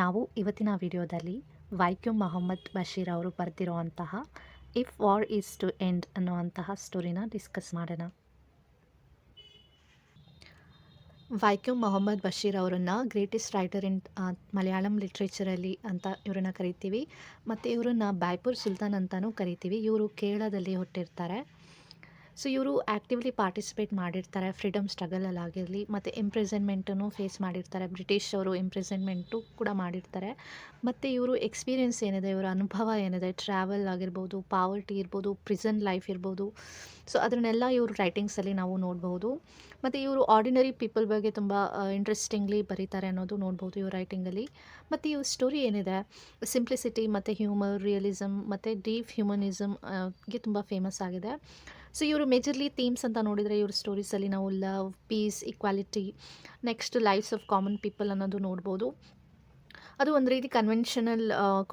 ನಾವು ಇವತ್ತಿನ ವಿಡಿಯೋದಲ್ಲಿ ವೈಕ್ಯಂ ಮೊಹಮ್ಮದ್ ಬಶೀರ್ ಅವರು ಬರೆದಿರುವಂತಹ if war is to end ಅನ್ನುವಂತಹ ಸ್ಟೋರಿನ ಡಿಸ್ಕಸ್ ಮಾಡೋಣ. ವೈಕ್ಯಂ ಮೊಹಮ್ಮದ್ ಬಶೀರ್ ಅವರನ್ನು ಗ್ರೇಟೆಸ್ಟ್ ರೈಟರ್ ಇನ್ ಮಲಯಾಳಂ ಲಿಟ್ರೇಚರಲ್ಲಿ ಅಂತ ಇವರನ್ನು ಕರಿತೀವಿ. ಮತ್ತು ಇವರನ್ನು ಬೈಪುರ್ ಸುಲ್ತಾನ್ ಅಂತಲೂ ಕರಿತೀವಿ. ಇವರು ಕೇರಳದಲ್ಲಿ ಹುಟ್ಟಿರ್ತಾರೆ. ಸೊ ಇವರು ಆ್ಯಕ್ಟಿವ್ಲಿ ಪಾರ್ಟಿಸಿಪೇಟ್ ಮಾಡಿರ್ತಾರೆ ಫ್ರೀಡಮ್ ಸ್ಟ್ರಗಲಲ್ಲಾಗಿರಲಿ, ಮತ್ತು ಇಂಪ್ರಿಸನ್ಮೆಂಟನ್ನು ಫೇಸ್ ಮಾಡಿರ್ತಾರೆ. ಬ್ರಿಟಿಷ್ ಅವರು ಇಂಪ್ರಿಸನ್ಮೆಂಟು ಕೂಡ ಮಾಡಿರ್ತಾರೆ. ಮತ್ತು ಇವರು ಎಕ್ಸ್ಪೀರಿಯೆನ್ಸ್ ಏನಿದೆ, ಇವರ ಅನುಭವ ಏನಿದೆ, ಟ್ರಾವೆಲ್ ಆಗಿರ್ಬೋದು, ಪಾವರ್ಟಿ ಇರ್ಬೋದು, ಪ್ರಿಸನ್ ಲೈಫ್ ಇರ್ಬೋದು, ಸೊ ಅದನ್ನೆಲ್ಲ ಇವರು ರೈಟಿಂಗ್ಸಲ್ಲಿ ನಾವು ನೋಡ್ಬೋದು. ಮತ್ತು ಇವರು ಆರ್ಡಿನರಿ ಪೀಪಲ್ ಬಗ್ಗೆ ತುಂಬ ಇಂಟ್ರೆಸ್ಟಿಂಗ್ಲಿ ಬರೀತಾರೆ ಅನ್ನೋದು ನೋಡ್ಬೋದು ಇವ್ರ ರೈಟಿಂಗಲ್ಲಿ. ಮತ್ತು ಇವ್ರ ಸ್ಟೋರಿ ಏನಿದೆ, ಸಿಂಪ್ಲಿಸಿಟಿ ಮತ್ತು ಹ್ಯೂಮರ್, ರಿಯಲಿಸಮ್ ಮತ್ತು ಡೀಪ್ ಹ್ಯೂಮನಿಸಮ್ಗೆ ತುಂಬ ಫೇಮಸ್ ಆಗಿದೆ. ಸೊ ಇವರು ಮೇಜರ್ಲಿ ಥೀಮ್ಸ್ ಅಂತ ನೋಡಿದರೆ ಇವ್ರ ಸ್ಟೋರೀಸಲ್ಲಿ ನಾವು love, peace, equality, next lifes of common people ಅನ್ನೋದು ನೋಡ್ಬೋದು. ಅದು ಒಂದು ರೀತಿ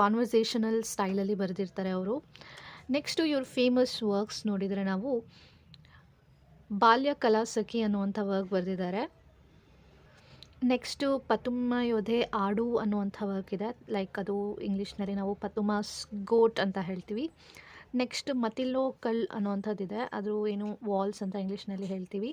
ಕಾನ್ವರ್ಸೇಷನಲ್ ಸ್ಟೈಲಲ್ಲಿ ಬರೆದಿರ್ತಾರೆ ಅವರು. ನೆಕ್ಸ್ಟು ಇವ್ರ ಫೇಮಸ್ ವರ್ಕ್ಸ್ ನೋಡಿದರೆ ನಾವು ಬಾಲ್ಯ ಕಲಾಸಖಿ ಅನ್ನುವಂಥ ವರ್ಕ್ ಬರೆದಿದ್ದಾರೆ. ನೆಕ್ಸ್ಟು ಪತುಮ ಯೋಧೆ ಆಡು ಅನ್ನುವಂಥ ವರ್ಕ್ ಇದೆ. ಲೈಕ್ ಅದು ಇಂಗ್ಲೀಷ್ನಲ್ಲಿ ನಾವು ಪತುಮಾಸ್ ಗೋಟ್ ಅಂತ ಹೇಳ್ತೀವಿ. ನೆಕ್ಸ್ಟ್ ಮತಿಲೋ ಕಲ್ ಅನ್ನುವಂಥದ್ದಿದೆ, ಅದು ಏನು ವಾಲ್ಸ್ ಅಂತ ಇಂಗ್ಲೀಷ್ನಲ್ಲಿ ಹೇಳ್ತೀವಿ.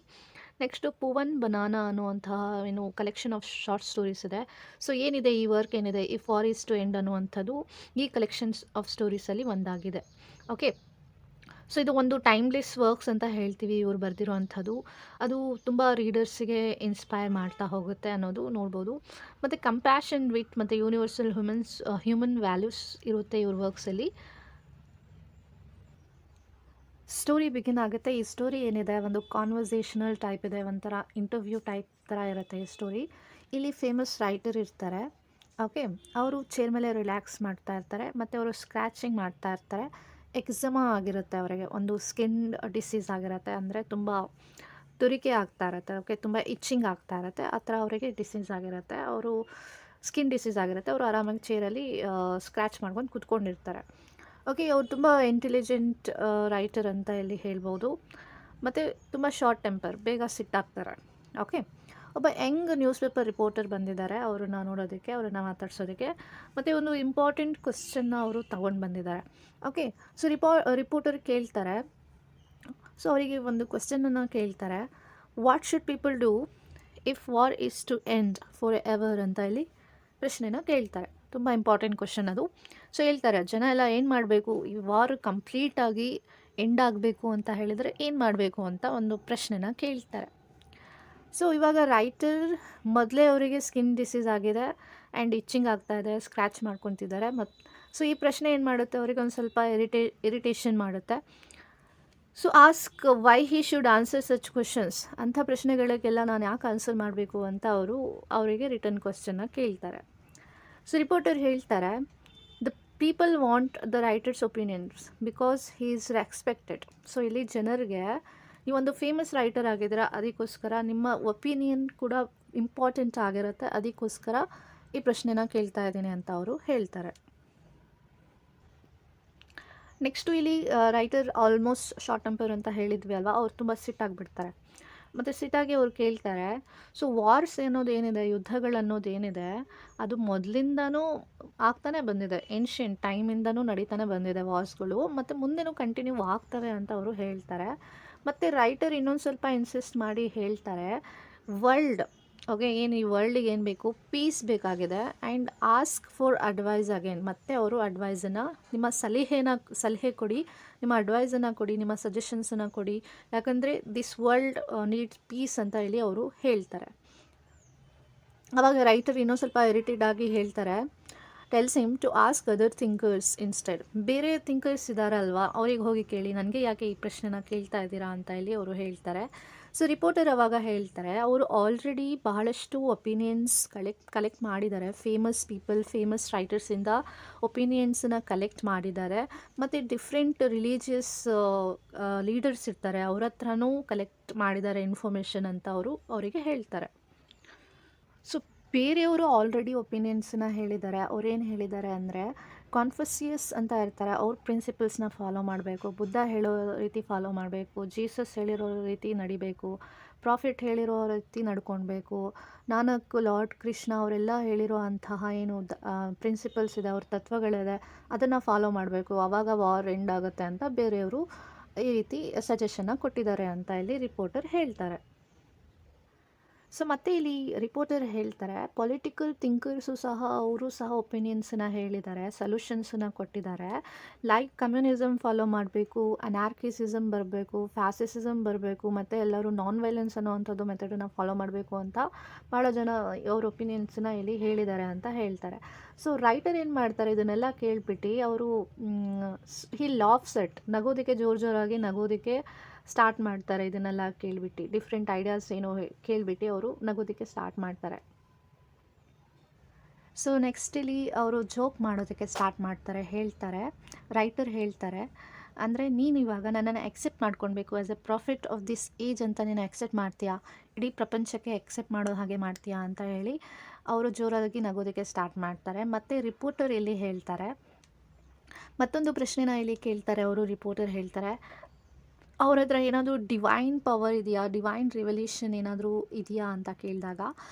ನೆಕ್ಸ್ಟು ಪುವನ್ ಬನಾನಾ ಅನ್ನುವಂತಹ ಏನು ಕಲೆಕ್ಷನ್ ಆಫ್ ಶಾರ್ಟ್ ಸ್ಟೋರೀಸ್ ಇದೆ. ಸೊ ಏನಿದೆ ಈ ವರ್ಕ್ ಏನಿದೆ, ಈ ವಾರ್ ಈಸ್ ಟು ಎಂಡ್ ಅನ್ನುವಂಥದ್ದು ಈ ಕಲೆಕ್ಷನ್ಸ್ ಆಫ್ ಸ್ಟೋರೀಸಲ್ಲಿ ಒಂದಾಗಿದೆ. ಓಕೆ, ಸೊ ಇದು ಒಂದು ಟೈಮ್ಲೆಸ್ ವರ್ಕ್ಸ್ ಅಂತ ಹೇಳ್ತೀವಿ ಇವ್ರು ಬರೆದಿರೋವಂಥದ್ದು. ಅದು ತುಂಬ ರೀಡರ್ಸಿಗೆ ಇನ್ಸ್ಪೈರ್ ಮಾಡ್ತಾ ಹೋಗುತ್ತೆ ಅನ್ನೋದು ನೋಡ್ಬೋದು. ಮತ್ತು ಕಂಪ್ಯಾಷನ್ ವಿತ್ ಮತ್ತು ಯೂನಿವರ್ಸಲ್ ಹ್ಯೂಮನ್ ವ್ಯಾಲ್ಯೂಸ್ ಇರುತ್ತೆ ಇವ್ರ ವರ್ಕ್ಸಲ್ಲಿ. ಸ್ಟೋರಿ ಬಿಗಿನ್ ಆಗುತ್ತೆ. ಈ ಸ್ಟೋರಿ ಏನಿದೆ ಒಂದು ಕಾನ್ವರ್ಸೇಷನಲ್ ಟೈಪ್ ಇದೆ, ಒಂಥರ ಇಂಟರ್ವ್ಯೂ ಟೈಪ್ ಥರ ಇರುತ್ತೆ ಈ ಸ್ಟೋರಿ. ಇಲ್ಲಿ ಫೇಮಸ್ ರೈಟರ್ ಇರ್ತಾರೆ. ಓಕೆ, ಅವರು ಚೇರ್ ಮೇಲೆ ರಿಲ್ಯಾಕ್ಸ್ ಮಾಡ್ತಾ ಇರ್ತಾರೆ ಮತ್ತು ಅವರು ಸ್ಕ್ರ್ಯಾಚಿಂಗ್ ಮಾಡ್ತಾ ಇರ್ತಾರೆ. ಎಕ್ಸಮಾ ಆಗಿರುತ್ತೆ ಅವರಿಗೆ, ಒಂದು ಸ್ಕಿನ್ ಡಿಸೀಸ್ ಆಗಿರುತ್ತೆ, ಅಂದರೆ ತುಂಬ ತುರಿಕೆ ಆಗ್ತಾ ಇರುತ್ತೆ. ಓಕೆ, ತುಂಬ ಇಚ್ಚಿಂಗ್ ಆಗ್ತಾ ಇರುತ್ತೆ, ಆ ಥರ ಅವರಿಗೆ ಡಿಸೀಸ್ ಆಗಿರುತ್ತೆ. ಅವರು ಸ್ಕಿನ್ ಡಿಸೀಸ್ ಆಗಿರುತ್ತೆ. ಅವರು ಆರಾಮಾಗಿ ಚೇರಲ್ಲಿ ಸ್ಕ್ರ್ಯಾಚ್ ಮಾಡ್ಕೊಂಡು ಕೂತ್ಕೊಂಡಿರ್ತಾರೆ. ಓಕೆ, ಅವ್ರು ತುಂಬ ಇಂಟೆಲಿಜೆಂಟ್ ರೈಟರ್ ಅಂತ ಇಲ್ಲಿ ಹೇಳ್ಬೋದು. ಮತ್ತು ತುಂಬ ಶಾರ್ಟ್ ಟೆಂಪರ್, ಬೇಗ ಸಿಟ್ಟಾಗ್ತಾರೆ. ಓಕೆ, ಒಬ್ಬ ಯಂಗ್ ನ್ಯೂಸ್ ಪೇಪರ್ ರಿಪೋರ್ಟರ್ ಬಂದಿದ್ದಾರೆ ಅವ್ರನ್ನ ನೋಡೋದಕ್ಕೆ, ಅವ್ರನ್ನ ಮಾತಾಡ್ಸೋದಕ್ಕೆ. ಮತ್ತು ಒಂದು ಇಂಪಾರ್ಟೆಂಟ್ ಕ್ವಶನ್ನ ಅವರು ತಗೊಂಡು ಬಂದಿದ್ದಾರೆ. ಓಕೆ, ಸೊ ರಿಪೋರ್ಟರ್ ಕೇಳ್ತಾರೆ. ಸೊ ಅವರಿಗೆ ಒಂದು ಕ್ವಶನನ್ನು ಕೇಳ್ತಾರೆ, what should people do if war is to end forever ಅಂತ ಇಲ್ಲಿ ಪ್ರಶ್ನೆನ ಕೇಳ್ತಾರೆ. ತುಂಬ ಇಂಪಾರ್ಟೆಂಟ್ ಕ್ವಶನ್ ಅದು. ಸೊ ಹೇಳ್ತಾರೆ, ಜನ ಎಲ್ಲ ಏನು ಮಾಡಬೇಕು, ಈ ವಾರ್ ಕಂಪ್ಲೀಟಾಗಿ ಎಂಡ್ ಆಗಬೇಕು ಅಂತ ಹೇಳಿದರೆ ಏನು ಮಾಡಬೇಕು ಅಂತ ಒಂದು ಪ್ರಶ್ನೆನ ಕೇಳ್ತಾರೆ. ಸೊ ಇವಾಗ ರೈಟರ್ ಮೊದಲೇ ಅವರಿಗೆ ಸ್ಕಿನ್ ಡಿಸೀಸ್ ಆಗಿದೆ ಆ್ಯಂಡ್ ಇಚ್ಚಿಂಗ್ ಆಗ್ತಾಯಿದೆ, ಸ್ಕ್ರ್ಯಾಚ್ ಮಾಡ್ಕೊತಿದ್ದಾರೆ. ಸೊ ಈ ಪ್ರಶ್ನೆ ಏನು ಮಾಡುತ್ತೆ, ಅವರಿಗೆ ಒಂದು ಸ್ವಲ್ಪ ಇರಿಟೇಷನ್ ಮಾಡುತ್ತೆ. So ask why he should answer such questions, ಅಂಥ ಪ್ರಶ್ನೆಗಳಿಗೆಲ್ಲ ನಾನು ಯಾಕೆ ಆನ್ಸರ್ ಮಾಡಬೇಕು ಅಂತ ಅವರಿಗೆ ರಿಟರ್ನ್ ಕ್ವಶನ್ನ ಕೇಳ್ತಾರೆ. ಸೊ ರಿಪೋರ್ಟರ್ ಹೇಳ್ತಾರೆ, the people want the writers opinions because he is respected. So ಇಲ್ಲಿ ಜನರಿಗೆ ನೀವೊಂದು ಫೇಮಸ್ ರೈಟರ್ ಆಗಿದ್ದೀರಾ, ಅದಕ್ಕೋಸ್ಕರ ನಿಮ್ಮ ಒಪಿನಿಯನ್ ಕೂಡ ಇಂಪಾರ್ಟೆಂಟ್ ಆಗಿರುತ್ತೆ, ಅದಕ್ಕೋಸ್ಕರ ಈ ಪ್ರಶ್ನೆನ ಕೇಳ್ತಾ ಇದ್ದೀನಿ ಅಂತ ಅವರು ಹೇಳ್ತಾರೆ. ನೆಕ್ಸ್ಟು ಇಲ್ಲಿ ರೈಟರ್ ಆಲ್ಮೋಸ್ಟ್ ಶಾರ್ಟ್ ಟೆಂಪರ್ ಅಂತ ಹೇಳಿದ್ವಿ ಅಲ್ವಾ, ಅವ್ರು ತುಂಬ ಸಿಟ್ಟಾಗಿಬಿಡ್ತಾರೆ. ಮತ್ತು ಸಿಟ್ಟಾಗಿ ಅವ್ರು ಕೇಳ್ತಾರೆ, ಸೊ ವಾರ್ಸ್ ಅನ್ನೋದೇನಿದೆ, ಯುದ್ಧಗಳನ್ನೋದೇನಿದೆ, ಅದು ಮೊದಲಿಂದನೂ ಆಗ್ತಾನೆ ಬಂದಿದೆ, ಏನ್ಷಿಯಂಟ್ ಟೈಮಿಂದನೂ ನಡೀತಾನೆ ಬಂದಿದೆ ವಾರ್ಸ್ಗಳು, ಮತ್ತು ಮುಂದೆನೂ ಕಂಟಿನ್ಯೂ ಆಗ್ತವೆ ಅಂತ ಅವರು ಹೇಳ್ತಾರೆ. ಮತ್ತು ರೈಟರ್ ಇನ್ನೊಂದು ಸ್ವಲ್ಪ ಇನ್ಸಿಸ್ಟ್ ಮಾಡಿ ಹೇಳ್ತಾರೆ, ವರ್ಲ್ಡ್ ಓಕೆ, ಏನು ಈ ವರ್ಲ್ಡಿಗೆ ಏನು ಬೇಕು, ಪೀಸ್ ಬೇಕಾಗಿದೆ and ask for advice again. ಮತ್ತು ಅವರು ಅಡ್ವೈಸನ್ನು, ನಿಮ್ಮ ಸಲಹೆ ಕೊಡಿ, ನಿಮ್ಮ ಅಡ್ವೈಸನ್ನು ಕೊಡಿ, ನಿಮ್ಮ ಸಜೆಷನ್ಸನ್ನು ಕೊಡಿ, ಯಾಕಂದರೆ ದಿಸ್ ವರ್ಲ್ಡ್ ನೀಡ್ಸ್ ಪೀಸ್ ಅಂತ ಹೇಳಿ ಅವರು ಹೇಳ್ತಾರೆ. ಆವಾಗ ರೈಟರ್ ಇನ್ನೊಂದು ಸ್ವಲ್ಪ ಇರಿಟೇಟ್ ಆಗಿ ಹೇಳ್ತಾರೆ, tells him to ask other thinkers instead. ಬೇರೆ ಥಿಂಕರ್ಸ್ ಇದ್ದಾರಲ್ವಾ, ಅವ್ರಿಗೆ ಹೋಗಿ ಕೇಳಿ, ನನಗೆ ಯಾಕೆ ಈ ಪ್ರಶ್ನೆನ ಕೇಳ್ತಾ ಇದ್ದೀರಾ ಅಂತ ಹೇಳಿ ಅವರು ಹೇಳ್ತಾರೆ. ಸೊ ರಿಪೋರ್ಟರ್ ಅವಾಗ ಹೇಳ್ತಾರೆ, ಅವರು ಆಲ್ರೆಡಿ ಬಹಳಷ್ಟು ಒಪಿನಿಯನ್ಸ್ ಕಲೆಕ್ಟ್ ಮಾಡಿದ್ದಾರೆ, ಫೇಮಸ್ ಪೀಪಲ್, ಫೇಮಸ್ ರೈಟರ್ಸಿಂದ ಒಪಿನಿಯನ್ಸನ್ನ ಕಲೆಕ್ಟ್ ಮಾಡಿದ್ದಾರೆ. ಮತ್ತು ಡಿಫ್ರೆಂಟ್ ರಿಲೀಜಿಯಸ್ ಲೀಡರ್ಸ್ ಇರ್ತಾರೆ, ಅವ್ರ ಹತ್ರನೂ ಕಲೆಕ್ಟ್ ಮಾಡಿದ್ದಾರೆ ಇನ್ಫಾರ್ಮೇಷನ್ ಅಂತ ಅವರಿಗೆ ಹೇಳ್ತಾರೆ. ಸೊ ಬೇರೆಯವರು ಆಲ್ರೆಡಿ ಒಪಿನಿಯನ್ಸನ್ನ ಹೇಳಿದ್ದಾರೆ. ಅವ್ರೇನು ಹೇಳಿದ್ದಾರೆ ಅಂದರೆ, ಕಾನ್ಫ್ಯೂಷಿಯಸ್ ಅಂತ ಇರ್ತಾರೆ, ಅವ್ರ ಪ್ರಿನ್ಸಿಪಲ್ಸ್ನ ಫಾಲೋ ಮಾಡಬೇಕು, ಬುದ್ಧ ಹೇಳೋ ರೀತಿ ಫಾಲೋ ಮಾಡಬೇಕು, ಜೀಸಸ್ ಹೇಳಿರೋ ರೀತಿ ನಡಿಬೇಕು, ಪ್ರಾಫಿಟ್ ಹೇಳಿರೋ ರೀತಿ ನಡ್ಕೊಳ್ಬೇಕು. ನಾನಕ್, ಲಾರ್ಡ್ ಕೃಷ್ಣ ಅವರೆಲ್ಲ ಹೇಳಿರೋ ಅಂತಹ ಏನು ಪ್ರಿನ್ಸಿಪಲ್ಸ್ ಇದೆ, ಅವ್ರ ತತ್ವಗಳಿದೆ, ಅದನ್ನು ಫಾಲೋ ಮಾಡಬೇಕು, ಆವಾಗ ವಾರ್ ಎಂಡ್ ಆಗುತ್ತೆ ಅಂತ ಬೇರೆಯವರು ಈ ರೀತಿ ಸಜೆಷನ್ನ ಕೊಟ್ಟಿದ್ದಾರೆ ಅಂತ ಇಲ್ಲಿ ರಿಪೋರ್ಟರ್ ಹೇಳ್ತಾರೆ. ಸೊ ಮತ್ತೆ ಇಲ್ಲಿ ರಿಪೋರ್ಟರ್ ಹೇಳ್ತಾರೆ, ಪೊಲಿಟಿಕಲ್ ಥಿಂಕರ್ಸು ಸಹ ಅವರು ಸಹ ಒಪಿನಿಯನ್ಸನ್ನ ಹೇಳಿದ್ದಾರೆ, ಸೊಲ್ಯೂಷನ್ಸನ್ನ ಕೊಟ್ಟಿದ್ದಾರೆ. ಲೈಕ್ ಕಮ್ಯುನಿಸಮ್ ಫಾಲೋ ಮಾಡಬೇಕು, ಅನಾರ್ಕಿಸಿಸಮ್ ಬರಬೇಕು, ಫ್ಯಾಸಿಸಿಸಮ್ ಬರಬೇಕು, ಮತ್ತು ಎಲ್ಲರೂ ನಾನ್ ವೈಲೆನ್ಸ್ ಅನ್ನೋವಂಥದ್ದು ಮೆಥಡನ್ನು ಫಾಲೋ ಮಾಡಬೇಕು ಅಂತ ಭಾಳ ಜನ ಅವ್ರ ಒಪಿನಿಯನ್ಸನ್ನ ಇಲ್ಲಿ ಹೇಳಿದ್ದಾರೆ ಅಂತ ಹೇಳ್ತಾರೆ. ಸೊ ರೈಟರ್ ಏನು ಮಾಡ್ತಾರೆ, ಇದನ್ನೆಲ್ಲ ಕೇಳ್ಬಿಟ್ಟು ಅವರು ಹಿ ಲಾಫ್ಸ್ ಇಟ್, ನಗೋದಕ್ಕೆ ಜೋರಾಗಿ ನಗೋದಕ್ಕೆ ಸ್ಟಾರ್ಟ್ ಮಾಡ್ತಾರೆ. ಇದನ್ನೆಲ್ಲ ಕೇಳ್ಬಿಟ್ಟು ಡಿಫ್ರೆಂಟ್ ಐಡಿಯಾಸ್ ಏನೋ ಕೇಳ್ಬಿಟ್ಟು ಅವರು ನಗೋದಕ್ಕೆ ಸ್ಟಾರ್ಟ್ ಮಾಡ್ತಾರೆ. ಸೊ ನೆಕ್ಸ್ಟ್ ಇಲ್ಲಿ ಅವರು ಜೋಕ್ ಮಾಡೋದಕ್ಕೆ ಸ್ಟಾರ್ಟ್ ಮಾಡ್ತಾರೆ. ಹೇಳ್ತಾರೆ, ರೈಟರ್ ಹೇಳ್ತಾರೆ, ಅಂದರೆ ನೀನು ಇವಾಗ ನನ್ನನ್ನು ಎಕ್ಸೆಪ್ಟ್ ಮಾಡ್ಕೊಳ್ಬೇಕು, as A profit of this age ಅಂತ ನೀನು ಎಕ್ಸೆಪ್ಟ್ ಮಾಡ್ತೀಯಾ, ಇಡೀ ಪ್ರಪಂಚಕ್ಕೆ ಎಕ್ಸೆಪ್ಟ್ ಮಾಡೋ ಹಾಗೆ ಮಾಡ್ತೀಯಾ ಅಂತ ಹೇಳಿ ಅವರು ಜೋರಾಗಿ ನಗೋದಕ್ಕೆ ಸ್ಟಾರ್ಟ್ ಮಾಡ್ತಾರೆ. ಮತ್ತು ರಿಪೋರ್ಟರ್ ಇಲ್ಲಿ ಹೇಳ್ತಾರೆ, ಮತ್ತೊಂದು ಪ್ರಶ್ನೆನ ಇಲ್ಲಿ ಕೇಳ್ತಾರೆ ಅವರು. ರಿಪೋರ್ಟರ್ ಹೇಳ್ತಾರೆ, ಅವ್ರ ಹತ್ರ ಏನಾದರೂ ಡಿವೈನ್ ಪವರ್ ಇದೆಯಾ, ಡಿವೈನ್ ರಿವಲ್ಯೂಷನ್ ಏನಾದರೂ ಇದೆಯಾ ಅಂತ ಕೇಳಿದಾಗ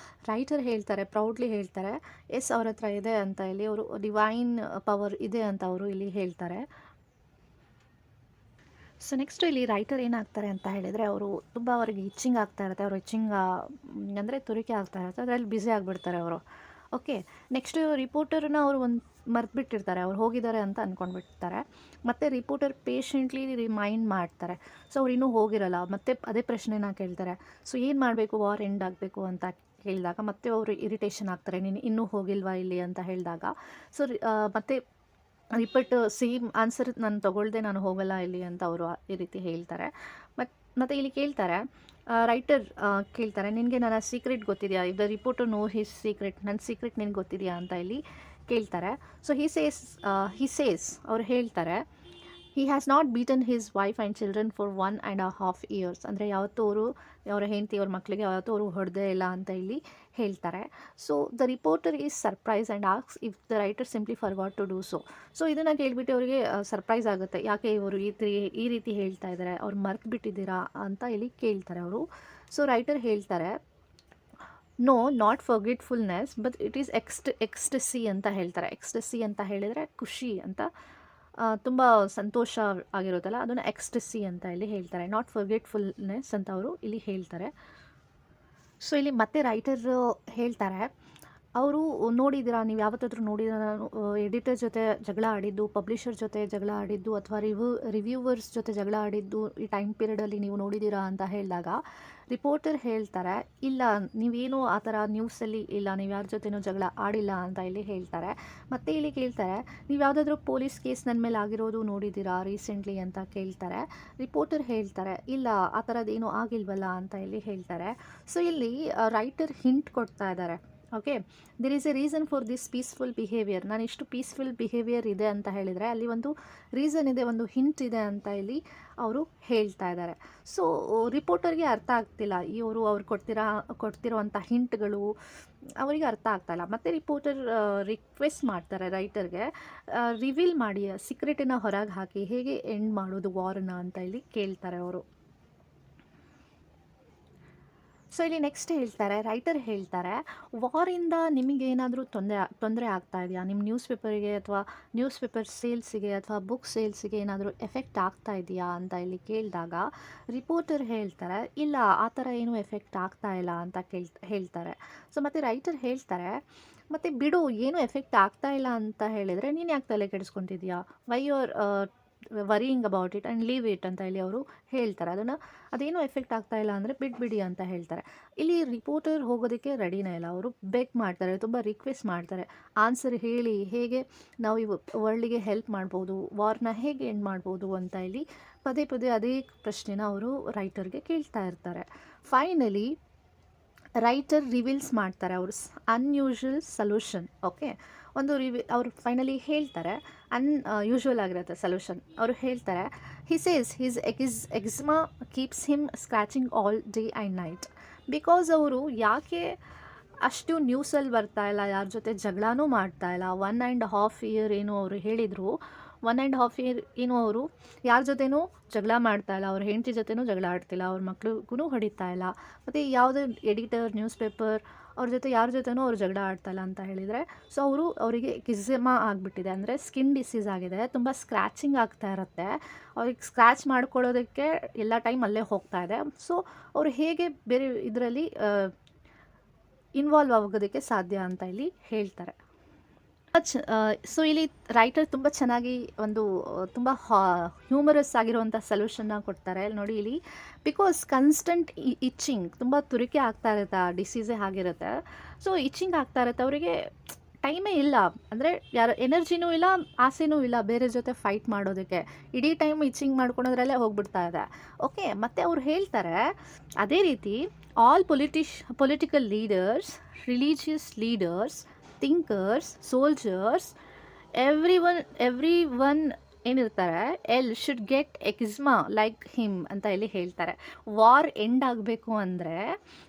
ರೈಟರ್ ಹೇಳ್ತಾರೆ, ಪ್ರೌಡ್ಲಿ ಹೇಳ್ತಾರೆ, ಎಸ್ ಅವ್ರ ಹತ್ರ ಇದೆ ಅಂತ ಇಲ್ಲಿ ಅವರು ಡಿವೈನ್ ಪವರ್ ಇದೆ ಅಂತ ಅವರು ಇಲ್ಲಿ ಹೇಳ್ತಾರೆ. ಸೊ ನೆಕ್ಸ್ಟು ಇಲ್ಲಿ ರೈಟರ್ ಏನಾಗ್ತಾರೆ ಅಂತ ಹೇಳಿದರೆ, ಅವರು ತುಂಬ ಅವ್ರಿಗೆ ಇಚ್ಚಿಂಗ್ ಆಗ್ತಾ ಇರುತ್ತೆ, ಅವರು ಇಚ್ಚಿಂಗ್ ಅಂದರೆ ತುರಿಕೆ ಆಗ್ತಾ ಇರುತ್ತೆ, ಅದರಲ್ಲಿ ಬ್ಯುಸಿ ಆಗಿಬಿಡ್ತಾರೆ ಅವರು. ಓಕೆ, ನೆಕ್ಸ್ಟು ರಿಪೋರ್ಟರ್ನ ಅವರು ಒಂದು ಮರೆತುಬಿಟ್ಟಿರ್ತಾರೆ, ಅವ್ರು ಹೋಗಿದ್ದಾರೆ ಅಂತ ಅಂದ್ಕೊಂಡ್ಬಿಡ್ತಾರೆ. ಮತ್ತು ರಿಪೋರ್ಟರ್ ಪೇಷೆಂಟ್ಲಿ ರಿಮೈಂಡ್ ಮಾಡ್ತಾರೆ. ಸೊ ಅವ್ರು ಇನ್ನೂ ಹೋಗಿರಲ್ಲ, ಮತ್ತೆ ಅದೇ ಪ್ರಶ್ನೆನ ಕೇಳ್ತಾರೆ. ಸೊ ಏನು ಮಾಡಬೇಕು, ವಾರ್ ಎಂಡ್ ಆಗಬೇಕು ಅಂತ ಹೇಳಿದಾಗ ಮತ್ತೆ ಅವರು ಇರಿಟೇಷನ್ ಆಗ್ತಾರೆ, ನೀನು ಇನ್ನೂ ಹೋಗಿಲ್ವಾ ಇಲ್ಲಿ ಅಂತ ಹೇಳಿದಾಗ. ಸೊ ಮತ್ತೆ ರಿಪೀಟ್ ಸೇಮ್ ಆನ್ಸರ್ ನಾನು ತೊಗೊಳ್ದೆ ನಾನು ಹೋಗಲ್ಲ ಇಲ್ಲಿ ಅಂತ ಅವರು ಈ ರೀತಿ ಹೇಳ್ತಾರೆ. ಮತ್ತು ಇಲ್ಲಿ ಕೇಳ್ತಾರೆ, ರೈಟರ್ ಕೇಳ್ತಾರೆ, ನಿನಗೆ ನನ್ನ ಸೀಕ್ರೆಟ್ ಗೊತ್ತಿದೆಯಾ, if the reporter know his secret, ನನ್ನ ಸೀಕ್ರೆಟ್ ನಿನಗೆ ಗೊತ್ತಿದೆಯಾ ಅಂತ ಇಲ್ಲಿ ಕೇಳ್ತಾರೆ. ಸೊ ಹಿ ಸೇಸ್ ಅವ್ರು ಹೇಳ್ತಾರೆ, he has not beaten his wife and children for 1.5 years, ಅಂದರೆ ಯಾವತ್ತೂ ಅವರು ಅವರ ಹೆಂಡತಿ ಅವ್ರ ಮಕ್ಕಳಿಗೆ ಯಾವತ್ತೂ ಅವರು ಹೊಡೆದೇ ಇಲ್ಲ ಅಂತ ಇಲ್ಲಿ ಹೇಳ್ತಾರೆ. So the reporter is surprise and asks if the writer simply forgot to do so. So ಇದನ್ನು ಕೇಳಿಬಿಟ್ಟು ಅವರಿಗೆ ಸರ್ಪ್ರೈಸ್ ಆಗುತ್ತೆ, ಯಾಕೆ ಇವರು ಈ ರೀತಿ ಹೇಳ್ತಾ ಇದ್ದಾರೆ, ಅವ್ರು ಮರ್ತು ಬಿಟ್ಟಿದ್ದೀರಾ ಅಂತ ಇಲ್ಲಿ ಕೇಳ್ತಾರೆ ಅವರು. ಸೊ ರೈಟರ್ ಹೇಳ್ತಾರೆ, no, not forgetfulness but it is ecstasy ಅಂತ ಹೇಳ್ತಾರೆ. ಎಕ್ಸ್ಟಸಿ ಅಂತ ಹೇಳಿದರೆ ಖುಷಿ ಅಂತ, ತುಂಬ ಸಂತೋಷ ಆಗಿರುತ್ತಲ್ಲ, ಅದನ್ನು ಎಕ್ಸ್ಟಸಿ ಅಂತ ಇಲ್ಲಿ ಹೇಳ್ತಾರೆ, ನಾಟ್ ಫರ್ಗೆಟ್ಫುಲ್ನೆಸ್ ಅಂತ ಅವರು ಇಲ್ಲಿ ಹೇಳ್ತಾರೆ. ಸೊ ಇಲ್ಲಿ ಮತ್ತೆ ರೈಟರ್ ಹೇಳ್ತಾರೆ, ಅವರು ನೋಡಿದ್ದೀರಾ, ನೀವು ಯಾವತ್ತಾದ್ರೂ ನೋಡಿದ್ದೀರಾ ನಾನು ಎಡಿಟರ್ ಜೊತೆ ಜಗಳ ಆಡಿದ್ದು, ಪಬ್ಲಿಷರ್ ಜೊತೆ ಜಗಳ ಆಡಿದ್ದು, ಅಥವಾ ರಿವ್ಯೂವರ್ಸ್ ಜೊತೆ ಜಗಳ ಆಡಿದ್ದು ಈ ಟೈಮ್ ಪೀರಿಯಡಲ್ಲಿ ನೀವು ನೋಡಿದ್ದೀರಾ ಅಂತ ಹೇಳಿದಾಗ ರಿಪೋರ್ಟರ್ ಹೇಳ್ತಾರೆ, ಇಲ್ಲ, ನೀವೇನು ಆ ಥರ ನ್ಯೂಸಲ್ಲಿ ಇಲ್ಲ, ನೀವು ಯಾರ ಜೊತೆನೂ ಜಗಳ ಆಡಿಲ್ಲ ಅಂತ ಇಲ್ಲಿ ಹೇಳ್ತಾರೆ. ಮತ್ತು ಇಲ್ಲಿ ಕೇಳ್ತಾರೆ, ನೀವು ಯಾವುದಾದ್ರೂ ಪೊಲೀಸ್ ಕೇಸ್ ನನ್ನ ಮೇಲೆ ಆಗಿರೋದು ನೋಡಿದ್ದೀರಾ ರೀಸೆಂಟ್ಲಿ ಅಂತ ಕೇಳ್ತಾರೆ. ರಿಪೋರ್ಟರ್ ಹೇಳ್ತಾರೆ, ಇಲ್ಲ, ಆ ಥರದ್ದೇನೂ ಆಗಿಲ್ವಲ್ಲ ಅಂತ ಇಲ್ಲಿ ಹೇಳ್ತಾರೆ. ಸೊ ಇಲ್ಲಿ ರೈಟರ್ ಹಿಂಟ್ ಕೊಡ್ತಾ ಇದ್ದಾರೆ. Okay, there is a reason for this peaceful behaviour. ನಾನು ಇಷ್ಟು ಪೀಸ್ಫುಲ್ ಬಿಹೇವಿಯರ್ ಇದೆ ಅಂತ ಹೇಳಿದರೆ ಅಲ್ಲಿ ಒಂದು ರೀಸನ್ ಇದೆ, ಒಂದು ಹಿಂಟ್ ಇದೆ ಅಂತ ಇಲ್ಲಿ ಅವರು ಹೇಳ್ತಾ ಇದ್ದಾರೆ. ಸೊ ರಿಪೋರ್ಟರ್ಗೆ ಅರ್ಥ ಆಗ್ತಿಲ್ಲ, ಅವ್ರು ಕೊಡ್ತಿರೋವಂಥ ಹಿಂಟ್ಗಳು ಅವರಿಗೆ ಅರ್ಥ ಆಗ್ತಾಯಿಲ್ಲ. ಮತ್ತು ರಿಪೋರ್ಟರ್ ರಿಕ್ವೆಸ್ಟ್ ಮಾಡ್ತಾರೆ ರೈಟರ್ಗೆ, ರಿವೀಲ್ ಮಾಡಿ, ಸೀಕ್ರೆಟನ್ನು ಹೊರಗೆ ಹಾಕಿ, ಹೇಗೆ ಎಂಡ್ ಮಾಡೋದು ವಾರನ್ನ ಅಂತ ಇಲ್ಲಿ ಕೇಳ್ತಾರೆ ಅವರು. ಸೊ ಇಲ್ಲಿ ನೆಕ್ಸ್ಟ್ ಹೇಳ್ತಾರೆ, ರೈಟರ್ ಹೇಳ್ತಾರೆ, ವಾರಿಂದ ನಿಮಗೇನಾದರೂ ತೊಂದರೆ ಆಗ್ತಾ ಇದೆಯಾ, ನಿಮ್ಮ ನ್ಯೂಸ್ ಪೇಪರಿಗೆ ಅಥವಾ ನ್ಯೂಸ್ ಪೇಪರ್ ಸೇಲ್ಸಿಗೆ ಅಥವಾ ಬುಕ್ ಸೇಲ್ಸಿಗೆ ಏನಾದರೂ ಎಫೆಕ್ಟ್ ಆಗ್ತಾ ಇದೆಯಾ ಅಂತ ಇಲ್ಲಿ ಕೇಳಿದಾಗ ರಿಪೋರ್ಟರ್ ಹೇಳ್ತಾರೆ, ಇಲ್ಲ, ಆ ಥರ ಏನೂ ಎಫೆಕ್ಟ್ ಆಗ್ತಾ ಇಲ್ಲ ಅಂತ ಹೇಳ್ತಾರೆ. ಸೊ ಮತ್ತು ರೈಟರ್ ಹೇಳ್ತಾರೆ, ಮತ್ತು ಬಿಡು, ಏನೂ ಎಫೆಕ್ಟ್ ಆಗ್ತಾ ಇಲ್ಲ ಅಂತ ಹೇಳಿದರೆ ನೀನು ಯಾಕೆ ತಲೆ ಕೆಡಿಸ್ಕೊತಿದ್ಯಾ, why you are worrying about it and leave it ಅಂತ ಇಲ್ಲಿ ಅವರು ಹೇಳ್ತಾರೆ. ಅದೇನೂ ಎಫೆಕ್ಟ್ ಆಗ್ತಾ ಇಲ್ಲ ಅಂದರೆ ಬಿಟ್ಬಿಡಿ ಅಂತ ಹೇಳ್ತಾರೆ. ಇಲ್ಲಿ ರಿಪೋರ್ಟರ್ ಹೋಗೋದಕ್ಕೆ ರೆಡಿನೇ ಇಲ್ಲ, ಅವರು ಬೆಗ್ ಮಾಡ್ತಾರೆ, ತುಂಬ ರಿಕ್ವೆಸ್ಟ್ ಮಾಡ್ತಾರೆ, ಆನ್ಸರ್ ಹೇಳಿ, ಹೇಗೆ ನಾವು ಈ ವರ್ಲ್ಡಿಗೆ ಹೆಲ್ಪ್ ಮಾಡ್ಬೋದು, ವಾರ್ನ ಹೇಗೆ ಎಂಡ್ ಮಾಡ್ಬೋದು ಅಂತ ಇಲ್ಲಿ ಪದೇ ಪದೇ ಅದೇ ಪ್ರಶ್ನೆನ ಅವರು ರೈಟರ್ಗೆ ಕೇಳ್ತಾ ಇರ್ತಾರೆ. ಫೈನಲಿ ರೈಟರ್ ರಿವೀಲ್ಸ್ ಮಾಡ್ತಾರೆ ಅವ್ರ ಅನ್ಯೂಶುವಲ್ ಸೊಲ್ಯೂಷನ್. ಓಕೆ, ಅವರು ಫೈನಲಿ ಹೇಳ್ತಾರೆ, ಯೂಶ್ವಲ್ ಆಗಿರುತ್ತೆ ಸೊಲ್ಯೂಷನ್. ಅವರು ಹೇಳ್ತಾರೆ, he says his eczema keeps him scratching all day and night. Because ಅವರು ಯಾಕೆ ಅಷ್ಟು ನ್ಯೂಸಲ್ಲಿ ಬರ್ತಾ ಇಲ್ಲ, ಯಾರ ಜೊತೆ ಜಗಳನೂ ಮಾಡ್ತಾ ಇಲ್ಲ, 1.5 year ಏನು ಅವರು ಹೇಳಿದರು, 1.5 ಇಯರ್ ಏನು ಅವರು ಯಾರ ಜೊತೆನೂ ಜಗಳ ಮಾಡ್ತಾ ಇಲ್ಲ, ಅವ್ರ ಹೆಂಡತಿ ಜೊತೆನೂ ಜಗಳ ಆಡ್ತಿಲ್ಲ, ಅವ್ರ ಮಕ್ಳಿಗೂ ಹೊಡಿತಾ ಇಲ್ಲ, ಮತ್ತು ಯಾವುದೇ ಎಡಿಟರ್ ನ್ಯೂಸ್ ಪೇಪರ್ ಅವ್ರ ಜೊತೆ ಯಾರ ಜೊತೆನೂ ಅವ್ರು ಜಗಳ ಆಡ್ತಾ ಇಲ್ಲ ಅಂತ ಹೇಳಿದರೆ, ಸೊ ಅವರಿಗೆ ಎಕ್ಸಿಮಾ ಆಗಿಬಿಟ್ಟಿದೆ, ಅಂದರೆ ಸ್ಕಿನ್ ಡಿಸೀಸ್ ಆಗಿದೆ, ತುಂಬ ಸ್ಕ್ರ್ಯಾಚಿಂಗ್ ಆಗ್ತಾ ಇರುತ್ತೆ, ಅವ್ರಿಗೆ ಸ್ಕ್ರ್ಯಾಚ್ ಮಾಡ್ಕೊಳ್ಳೋದಕ್ಕೆ ಎಲ್ಲ ಟೈಮ್ ಅಲ್ಲೇ ಹೋಗ್ತಾ ಇದೆ. ಸೊ ಅವರು ಹೇಗೆ ಬೇರೆ ಇದರಲ್ಲಿ ಇನ್ವಾಲ್ವ್ ಆಗೋದಕ್ಕೆ ಸಾಧ್ಯ ಅಂತ ಇಲ್ಲಿ ಹೇಳ್ತಾರೆ. ಸೊ ಇಲ್ಲಿ ರೈಟರ್ ತುಂಬ ಚೆನ್ನಾಗಿ ಒಂದು ತುಂಬ ಹ್ಯೂಮರಸ್ ಆಗಿರುವಂಥ ಸೊಲ್ಯೂಷನ್ನ ಕೊಡ್ತಾರೆ. ನೋಡಿ ಇಲ್ಲಿ, ಬಿಕಾಸ್ ಕನ್ಸ್ಟೆಂಟ್ ಇಚ್ಚಿಂಗ್, ತುಂಬ ತುರಿಕೆ ಆಗ್ತಾ ಇರುತ್ತೆ, ಆ ಡಿಸೀಸೇ ಆಗಿರುತ್ತೆ. ಸೊ ಇಚ್ಚಿಂಗ್ ಆಗ್ತಾ ಇರುತ್ತೆ, ಅವರಿಗೆ ಟೈಮೇ ಇಲ್ಲ, ಅಂದರೆ ಯಾರು ಎನರ್ಜಿನೂ ಇಲ್ಲ, ಆಸೆನೂ ಇಲ್ಲ ಬೇರೆ ಜೊತೆ ಫೈಟ್ ಮಾಡೋದಕ್ಕೆ, ಇಡೀ ಟೈಮ್ ಇಚ್ಚಿಂಗ್ ಮಾಡ್ಕೊಳೋದ್ರಲ್ಲೇ ಹೋಗ್ಬಿಡ್ತಾ ಇದೆ. ಓಕೆ, ಮತ್ತು ಅವ್ರು ಹೇಳ್ತಾರೆ ಅದೇ ರೀತಿ all political leaders, religious leaders, thinkers, soldiers, every one ಏನಿರ್ತಾರೆ ಶುಡ್ ಗೆಟ್ ಎಕ್ಸ್ಮಾ ಲೈಕ್ ಹಿಮ್ ಅಂತ ಇಲ್ಲಿ ಹೇಳ್ತಾರೆ. ವಾರ್ ಎಂಡ್ ಆಗಬೇಕು ಅಂದರೆ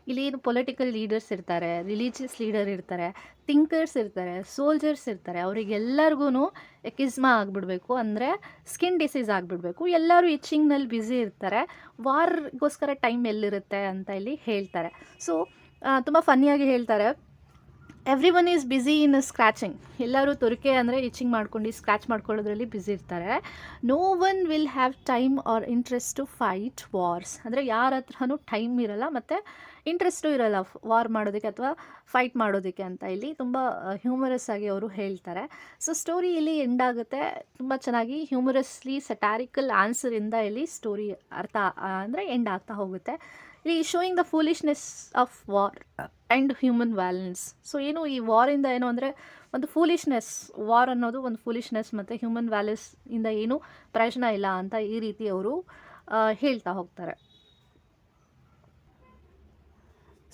ಇಲ್ಲಿ ಏನು ಪೊಲಿಟಿಕಲ್ ಲೀಡರ್ಸ್ ಇರ್ತಾರೆ, ರಿಲಿಜಿಯಸ್ ಲೀಡರ್ ಇರ್ತಾರೆ, ಥಿಂಕರ್ಸ್ ಇರ್ತಾರೆ, ಸೋಲ್ಜರ್ಸ್ ಇರ್ತಾರೆ, ಅವರಿಗೆಲ್ಲರಿಗೂ ಎಕ್ಸ್ಮಾ ಆಗಿಬಿಡ್ಬೇಕು, ಅಂದರೆ ಸ್ಕಿನ್ ಡಿಸೀಸ್ ಆಗಿಬಿಡ್ಬೇಕು, ಎಲ್ಲರೂ ಇಚ್ಚಿಂಗ್ನಲ್ಲಿ ಬ್ಯುಸಿ ಇರ್ತಾರೆ, ವಾರ್ಗೋಸ್ಕರ ಟೈಮ್ ಎಲ್ಲಿರುತ್ತೆ ಅಂತ ಇಲ್ಲಿ ಹೇಳ್ತಾರೆ. ಸೊ ತುಂಬ ಫನ್ನಿಯಾಗಿ ಹೇಳ್ತಾರೆ, every one is busy in scratching, ಎಲ್ಲರೂ ತುರಿಕೆ ಅಂದರೆ ಇಚಿಂಗ್ ಮಾಡ್ಕೊಂಡು ಸ್ಕ್ರ್ಯಾಚ್ ಮಾಡ್ಕೊಳ್ಳೋದ್ರಲ್ಲಿ ಬ್ಯುಸಿ ಇರ್ತಾರೆ. No one will have time or interest to fight wars, ಅಂದರೆ ಯಾರ ಹತ್ರನೂ ಟೈಮ್ ಇರಲ್ಲ ಮತ್ತು ಇಂಟ್ರೆಸ್ಟು ಇರಲ್ಲ ವಾರ್ ಮಾಡೋದಕ್ಕೆ ಅಥವಾ ಫೈಟ್ ಮಾಡೋದಕ್ಕೆ ಅಂತ ಇಲ್ಲಿ ತುಂಬ ಹ್ಯೂಮರಸ್ ಆಗಿ ಅವರು ಹೇಳ್ತಾರೆ. ಸೊ ಸ್ಟೋರಿ ಇಲ್ಲಿ ಎಂಡ್ ಆಗುತ್ತೆ ತುಂಬ ಚೆನ್ನಾಗಿ, ಹ್ಯೂಮರಸ್ಲಿ ಸೆಟಾರಿಕಲ್ ಆನ್ಸರಿಂದ ಇಲ್ಲಿ ಸ್ಟೋರಿ ಅರ್ಥ ಅಂದರೆ ಎಂಡ್ ಆಗ್ತಾ ಹೋಗುತ್ತೆ. ಇಲ್ಲಿ showing the foolishness of war and human valence. So ಏನು ಈ ವಾರಿಂದ ಏನು ಅಂದರೆ ಒಂದು ಫೂಲಿಶ್ನೆಸ್, ವಾರ್ ಅನ್ನೋದು ಒಂದು ಫೂಲಿಶ್ನೆಸ್ ಮತ್ತು ಹ್ಯೂಮನ್ ವ್ಯಾಲ್ಯೂಸ್ ಇಂದ ಏನು ಪ್ರಯೋಜನ ಇಲ್ಲ ಅಂತ ಈ ರೀತಿ ಅವರು ಹೇಳ್ತಾ ಹೋಗ್ತಾರೆ.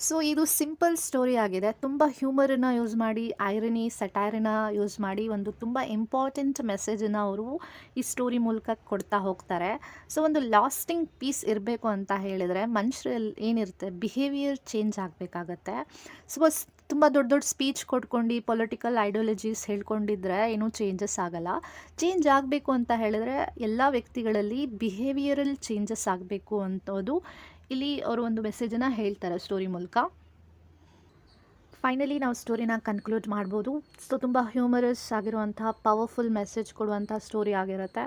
ಸೊ ಇದು ಸಿಂಪಲ್ ಸ್ಟೋರಿ ಆಗಿದೆ, ತುಂಬ ಹ್ಯೂಮರನ್ನ ಯೂಸ್ ಮಾಡಿ, ಐರನಿ ಸಟೈರನ್ನ ಯೂಸ್ ಮಾಡಿ ಒಂದು ತುಂಬ ಇಂಪಾರ್ಟೆಂಟ್ ಮೆಸೇಜನ್ನು ಅವರು ಈ ಸ್ಟೋರಿ ಮೂಲಕ ಕೊಡ್ತಾ ಹೋಗ್ತಾರೆ. ಸೊ ಒಂದು ಲಾಸ್ಟಿಂಗ್ ಪೀಸ್ ಇರಬೇಕು ಅಂತ ಹೇಳಿದರೆ ಮನುಷ್ಯರಲ್ಲಿ ಏನಿರುತ್ತೆ ಬಿಹೇವಿಯರ್ ಚೇಂಜ್ ಆಗಬೇಕಾಗತ್ತೆ. ಸಪೋಸ್ ತುಂಬ ದೊಡ್ಡ ದೊಡ್ಡ ಸ್ಪೀಚ್ ಕೊಟ್ಕೊಂಡು ಪೊಲಿಟಿಕಲ್ ಐಡಿಯಾಲಜೀಸ್ ಹೇಳ್ಕೊಂಡಿದ್ರೆ ಏನೂ ಚೇಂಜಸ್ ಆಗಲ್ಲ. ಚೇಂಜ್ ಆಗಬೇಕು ಅಂತ ಹೇಳಿದ್ರೆ ಎಲ್ಲ ವ್ಯಕ್ತಿಗಳಲ್ಲಿ ಬಿಹೇವಿಯರಲ್ ಚೇಂಜಸ್ ಆಗಬೇಕು ಅನ್ನೋದು ಇಲ್ಲಿ ಅವರು ಒಂದು ಮೆಸೇಜನ್ನು ಹೇಳ್ತಾರೆ ಸ್ಟೋರಿ ಮೂಲಕ. ಫೈನಲಿ ನಾವು ಸ್ಟೋರಿನ ಕನ್ಕ್ಲೂಡ್ ಮಾಡ್ಬೋದು. ಸೊ ತುಂಬ ಹ್ಯೂಮರಸ್ ಆಗಿರುವಂತಹ ಪವರ್ಫುಲ್ ಮೆಸೇಜ್ ಕೊಡುವಂಥ ಸ್ಟೋರಿ ಆಗಿರುತ್ತೆ.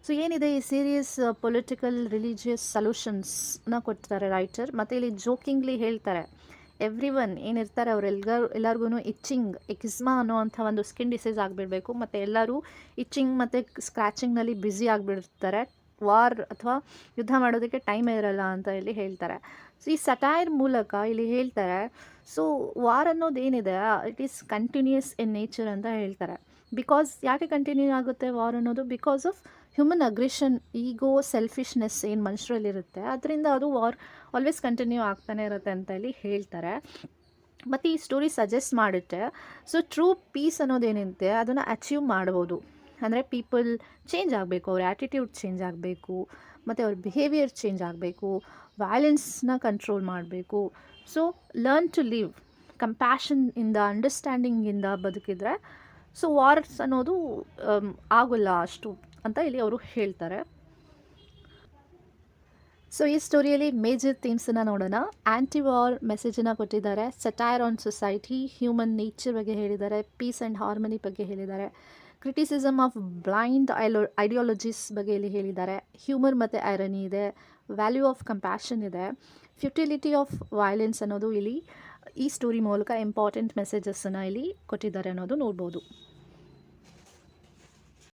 ಸೊ ಏನಿದೆ ಈ ಸೀರಿಯಸ್ ಪೊಲಿಟಿಕಲ್ ರಿಲಿಜಿಯಸ್ ಸೊಲ್ಯೂಷನ್ಸ್ನ ಕೊಡ್ತಾರೆ ರೈಟರ್, ಮತ್ತು ಇಲ್ಲಿ ಜೋಕಿಂಗ್ಲಿ ಹೇಳ್ತಾರೆ ಎವ್ರಿ ಒನ್ ಏನಿರ್ತಾರೆ ಎಲ್ಲರಿಗೂ ಇಚ್ಚಿಂಗ್ ಎಕ್ಸ್ಮಾ ಅನ್ನೋವಂಥ ಒಂದು ಸ್ಕಿನ್ ಡಿಸೀಸ್ ಆಗಿಬಿಡಬೇಕು, ಮತ್ತು ಎಲ್ಲರೂ ಇಚ್ಚಿಂಗ್ ಮತ್ತು ಸ್ಕ್ರ್ಯಾಚಿಂಗ್ನಲ್ಲಿ ಬ್ಯುಸಿ ಆಗಿಬಿಡ್ತಾರೆ, ವಾರ್ ಅಥವಾ ಯುದ್ಧ ಮಾಡೋದಕ್ಕೆ ಟೈಮೇ ಇರಲ್ಲ ಅಂತ ಇಲ್ಲಿ ಹೇಳ್ತಾರೆ. ಸೊ ಈ ಸಟೈರ್ ಮೂಲಕ ಇಲ್ಲಿ ಹೇಳ್ತಾರೆ, ಸೊ ವಾರ್ ಅನ್ನೋದು ಏನಿದೆ it is continuous in nature ಅಂತ ಹೇಳ್ತಾರೆ. ಬಿಕಾಸ್ ಯಾಕೆ ಕಂಟಿನ್ಯೂ ಆಗುತ್ತೆ ವಾರ್ ಅನ್ನೋದು? Because of human aggression, ego, selfishness ಏನು ಮನುಷ್ಯರಲ್ಲಿರುತ್ತೆ, ಅದರಿಂದ ಅದು ವಾರ್ ಆಲ್ವೇಸ್ ಕಂಟಿನ್ಯೂ ಆಗ್ತಾನೆ ಇರುತ್ತೆ ಅಂತ ಇಲ್ಲಿ ಹೇಳ್ತಾರೆ. ಮತ್ತು ಈ ಸ್ಟೋರಿ ಸಜೆಸ್ಟ್ ಮಾಡುತ್ತೆ, ಸೊ ಟ್ರೂ ಪೀಸ್ ಅನ್ನೋದೇನಿದೆ ಅದನ್ನು ಅಚೀವ್ ಮಾಡ್ಬೋದು. ಅಂದರೆ ಪೀಪಲ್ ಚೇಂಜ್ ಆಗಬೇಕು, ಅವ್ರ ಆ್ಯಟಿಟ್ಯೂಡ್ ಚೇಂಜ್ ಆಗಬೇಕು, ಮತ್ತು ಅವ್ರ ಬಿಹೇವಿಯರ್ ಚೇಂಜ್ ಆಗಬೇಕು, ವೈಲೆನ್ಸ್ನ ಕಂಟ್ರೋಲ್ ಮಾಡಬೇಕು. ಸೊ ಲರ್ನ್ ಟು ಲಿವ್ ಕಂಪ್ಯಾಷನ್ನಿಂದ, ಅಂಡರ್ಸ್ಟ್ಯಾಂಡಿಂಗಿಂದ ಬದುಕಿದ್ರೆ ಸೊ ವಾರ್ಸ್ ಅನ್ನೋದು ಆಗೋಲ್ಲ ಅಷ್ಟು ಅಂತ ಇಲ್ಲಿ ಅವರು ಹೇಳ್ತಾರೆ. ಸೊ ಈ ಸ್ಟೋರಿಯಲ್ಲಿ ಮೇಜರ್ ಥೀಮ್ಸನ್ನು ನೋಡೋಣ. ಆ್ಯಂಟಿ ವಾರ್ ಮೆಸೇಜನ್ನು ಕೊಟ್ಟಿದ್ದಾರೆ, satire on society, human nature ಬಗ್ಗೆ ಹೇಳಿದ್ದಾರೆ, ಪೀಸ್ ಆ್ಯಂಡ್ ಹಾರ್ಮನಿ ಬಗ್ಗೆ ಹೇಳಿದ್ದಾರೆ, ಕ್ರಿಟಿಸಿಸಮ್ ಆಫ್ ಬ್ಲೈಂಡ್ ಐಡಿಯಾಲಜೀಸ್ ಬಗ್ಗೆ ಇಲ್ಲಿ ಹೇಳಿದ್ದಾರೆ, ಹ್ಯೂಮರ್ ಮತ್ತು ಐರನಿ ಇದೆ, ವ್ಯಾಲ್ಯೂ ಆಫ್ ಕಂಪ್ಯಾಷನ್ ಇದೆ, ಫ್ಯುಟಿಲಿಟಿ ಆಫ್ ವೈಲೆನ್ಸ್ ಅನ್ನೋದು ಇಲ್ಲಿ ಈ ಸ್ಟೋರಿ ಮೂಲಕ ಇಂಪಾರ್ಟೆಂಟ್ ಮೆಸೇಜಸ್ಸನ್ನು ಇಲ್ಲಿ ಕೊಟ್ಟಿದ್ದಾರೆ ಅನ್ನೋದು ನೋಡ್ಬೋದು.